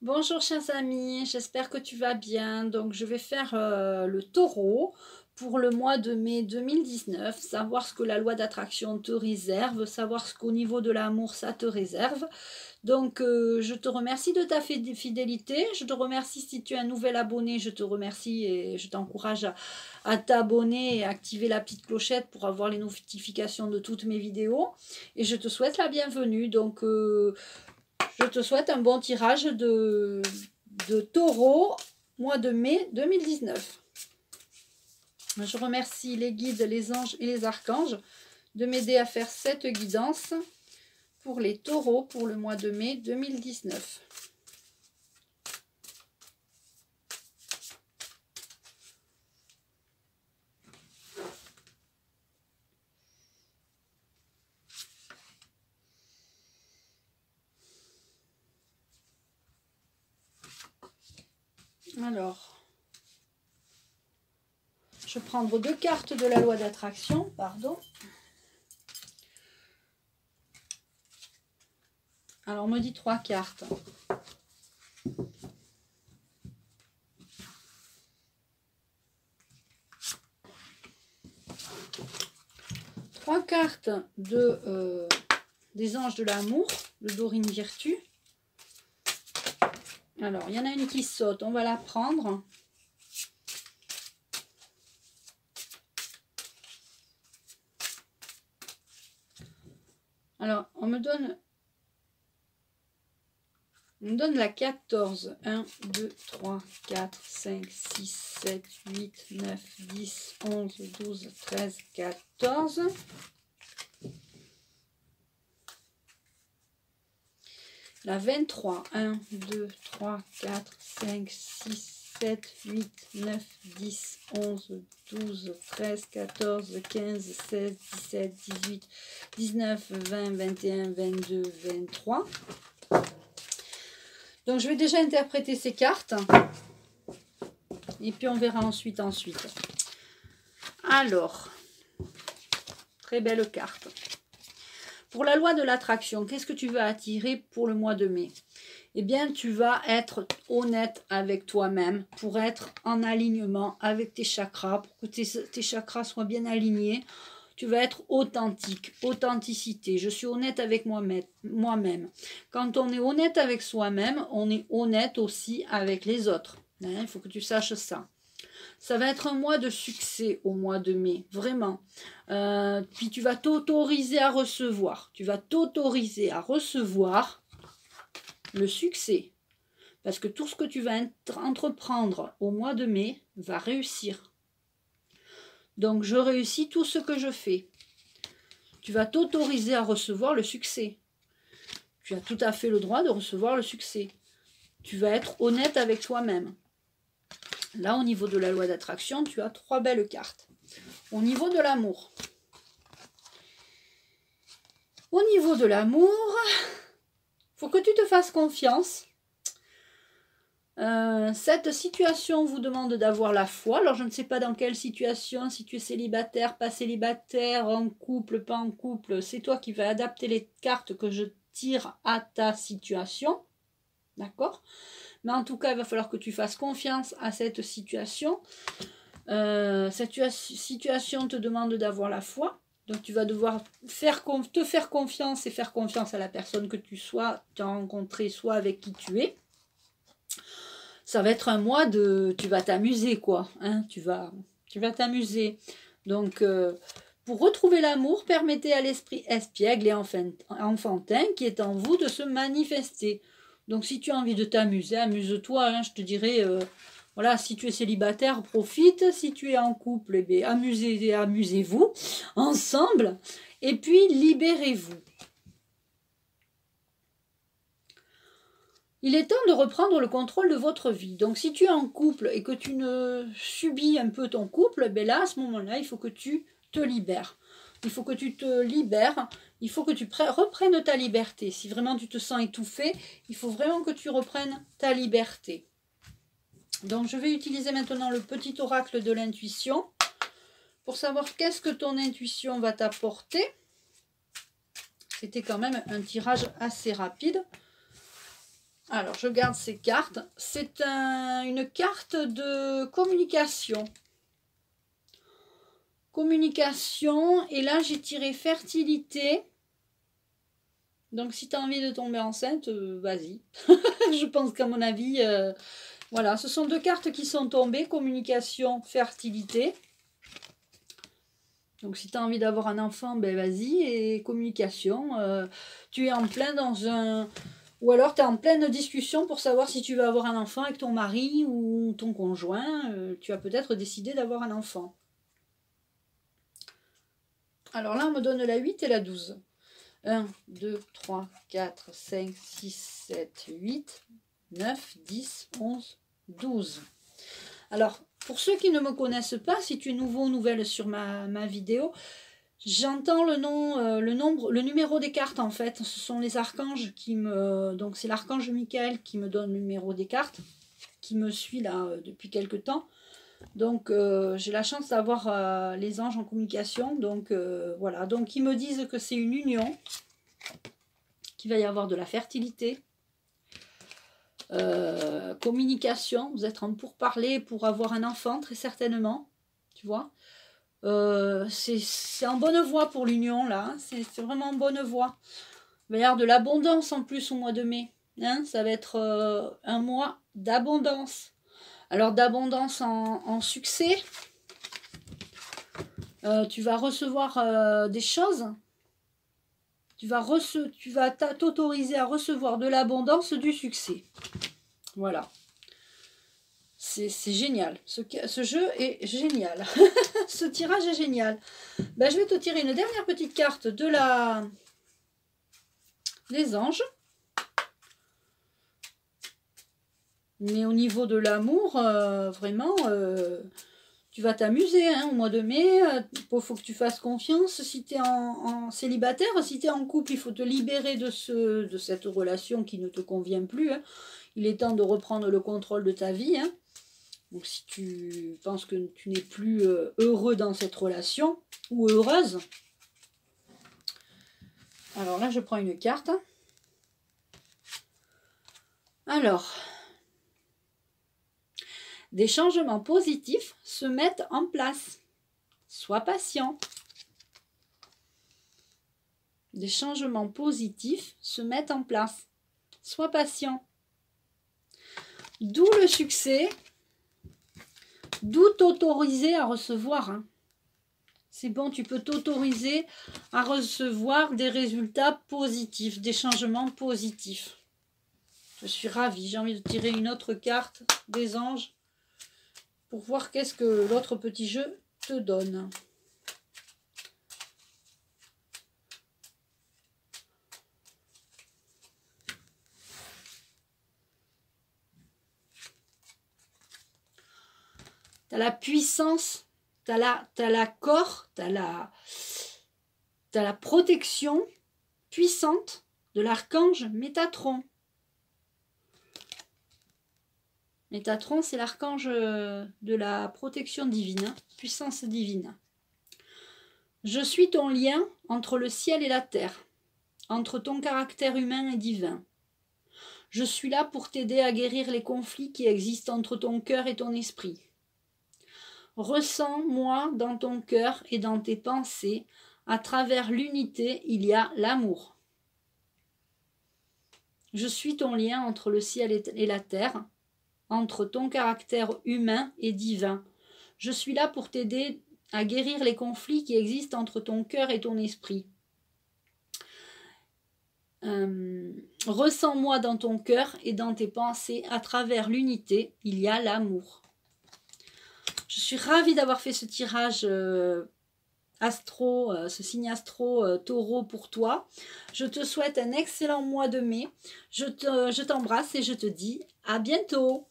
Bonjour chers amis, j'espère que tu vas bien. Donc je vais faire le taureau pour le mois de mai 2019, savoir ce que la loi d'attraction te réserve, savoir ce qu'au niveau de l'amour ça te réserve. Donc je te remercie de ta fidélité, je te remercie si tu es un nouvel abonné, je te remercie et je t'encourage à t'abonner et activer la petite clochette pour avoir les notifications de toutes mes vidéos. Et je te souhaite la bienvenue. Donc je te souhaite un bon tirage de taureau, mois de mai 2019. Je remercie les guides, les anges et les archanges de m'aider à faire cette guidance pour les taureaux pour le mois de mai 2019. Alors, je vais prendre deux cartes de la loi d'attraction, pardon. Alors, on me dit 3 cartes. Trois cartes de, des anges de l'amour, le Dorine Virtue. Alors, il y en a une qui saute, on va la prendre. Alors, on me donne la 14. 1, 2, 3, 4, 5, 6, 7, 8, 9, 10, 11, 12, 13, 14. La 23. 1, 2, 3, 4, 5, 6, 7, 8, 9, 10, 11, 12, 13, 14, 15, 16, 17, 18, 19, 20, 21, 22, 23. Donc je vais déjà interpréter ces cartes. Et puis on verra ensuite. Alors, très belle carte. Pour la loi de l'attraction, qu'est-ce que tu vas attirer pour le mois de mai? Eh bien, tu vas être honnête avec toi-même pour être en alignement avec tes chakras, pour que tes chakras soient bien alignés. Tu vas être authentique, authenticité. Je suis honnête avec moi-même. Quand on est honnête avec soi-même, on est honnête aussi avec les autres. Il faut que tu saches ça. Ça va être un mois de succès au mois de mai, vraiment. Puis tu vas t'autoriser à recevoir. Tu vas t'autoriser à recevoir le succès. Parce que tout ce que tu vas entreprendre au mois de mai va réussir. Donc je réussis tout ce que je fais. Tu vas t'autoriser à recevoir le succès. Tu as tout à fait le droit de recevoir le succès. Tu vas être honnête avec toi-même. Là, au niveau de la loi d'attraction, tu as 3 belles cartes. Au niveau de l'amour. Au niveau de l'amour, faut que tu te fasses confiance. Cette situation vous demande d'avoir la foi. Alors, je ne sais pas dans quelle situation, si tu es célibataire, pas célibataire, en couple, pas en couple. C'est toi qui vas adapter les cartes que je tire à ta situation. D'accord ? Mais en tout cas, il va falloir que tu fasses confiance à cette situation. Cette situation te demande d'avoir la foi. Donc, tu vas devoir te faire confiance et faire confiance à la personne que tu as rencontrée, soit avec qui tu es. Ça va être un mois de... Tu vas t'amuser, quoi. Hein, tu vas t'amuser. Donc, pour retrouver l'amour, permettez à l'esprit espiègle et enfantin qui est en vous de se manifester. Donc, si tu as envie de t'amuser, amuse-toi. Hein, je te dirais, voilà, si tu es célibataire, profite. Si tu es en couple, eh bien, amusez-vous ensemble. Et puis, libérez-vous. Il est temps de reprendre le contrôle de votre vie. Donc, si tu es en couple et que tu ne subis un peu ton couple, ben là, à ce moment-là, il faut que tu te libères. Il faut que tu te libères. Il faut que tu reprennes ta liberté. Si vraiment tu te sens étouffé, il faut vraiment que tu reprennes ta liberté. Donc, je vais utiliser maintenant le petit oracle de l'intuition pour savoir qu'est-ce que ton intuition va t'apporter. C'était quand même un tirage assez rapide. Alors, je garde ces cartes. C'est une carte de communication. Communication. Et là, j'ai tiré fertilité. Donc, si tu as envie de tomber enceinte, vas-y. Je pense qu'à mon avis, voilà. Ce sont deux cartes qui sont tombées. Communication, fertilité. Donc, si tu as envie d'avoir un enfant, ben vas-y. Et communication, tu es en plein dans un... Ou alors, tu es en pleine discussion pour savoir si tu veux avoir un enfant avec ton mari ou ton conjoint. Tu as peut-être décidé d'avoir un enfant. Alors là, on me donne la 8 et la 12. 1, 2, 3, 4, 5, 6, 7, 8, 9, 10, 11, 12. Alors, pour ceux qui ne me connaissent pas, si tu es nouveau ou nouvelle sur ma vidéo, j'entends le numéro des cartes en fait. Ce sont les archanges qui me... Donc c'est l'archange Michael qui me donne le numéro des cartes, qui me suit là depuis quelque temps. Donc j'ai la chance d'avoir les anges en communication. Donc voilà, donc ils me disent que c'est une union, qu'il va y avoir de la fertilité. Communication, vous êtes en pourparlers pour avoir un enfant très certainement, tu vois. C'est en bonne voie pour l'union là, c'est vraiment en bonne voie. Il va y avoir de l'abondance en plus au mois de mai, hein, ça va être un mois d'abondance. Alors d'abondance en succès, tu vas recevoir des choses, tu vas t'autoriser à recevoir de l'abondance, du succès. Voilà. C'est génial. Ce jeu est génial. Ce tirage est génial. Ben, je vais te tirer une dernière petite carte de des anges. Mais au niveau de l'amour, vraiment, tu vas t'amuser hein, au mois de mai. Il faut que tu fasses confiance. Si tu es en célibataire, si tu es en couple, il faut te libérer de cette relation qui ne te convient plus. Hein. Il est temps de reprendre le contrôle de ta vie. Hein. Donc si tu penses que tu n'es plus heureux dans cette relation, ou heureuse, alors là je prends une carte. Alors, des changements positifs se mettent en place. Sois patient. Des changements positifs se mettent en place. Sois patient. D'où le succès. D'où t'autoriser à recevoir. Hein. C'est bon, tu peux t'autoriser à recevoir des résultats positifs, des changements positifs. Je suis ravie. J'ai envie de tirer une autre carte des anges pour voir qu'est-ce que l'autre petit jeu te donne. Tu as la puissance, tu as l'accord, tu as la protection puissante de l'archange Métatron. Métatron, c'est l'archange de la protection divine, hein, puissance divine. Je suis ton lien entre le ciel et la terre, entre ton caractère humain et divin. Je suis là pour t'aider à guérir les conflits qui existent entre ton cœur et ton esprit. Ressens-moi dans ton cœur et dans tes pensées. À travers l'unité, il y a l'amour. Je suis ton lien entre le ciel et la terre, entre ton caractère humain et divin. Je suis là pour t'aider à guérir les conflits qui existent entre ton cœur et ton esprit. Ressens-moi dans ton cœur et dans tes pensées. À travers l'unité, il y a l'amour. Je suis ravie d'avoir fait ce tirage astro, ce signe astro taureau pour toi. Je te souhaite un excellent mois de mai. Je t'embrasse et je te dis à bientôt.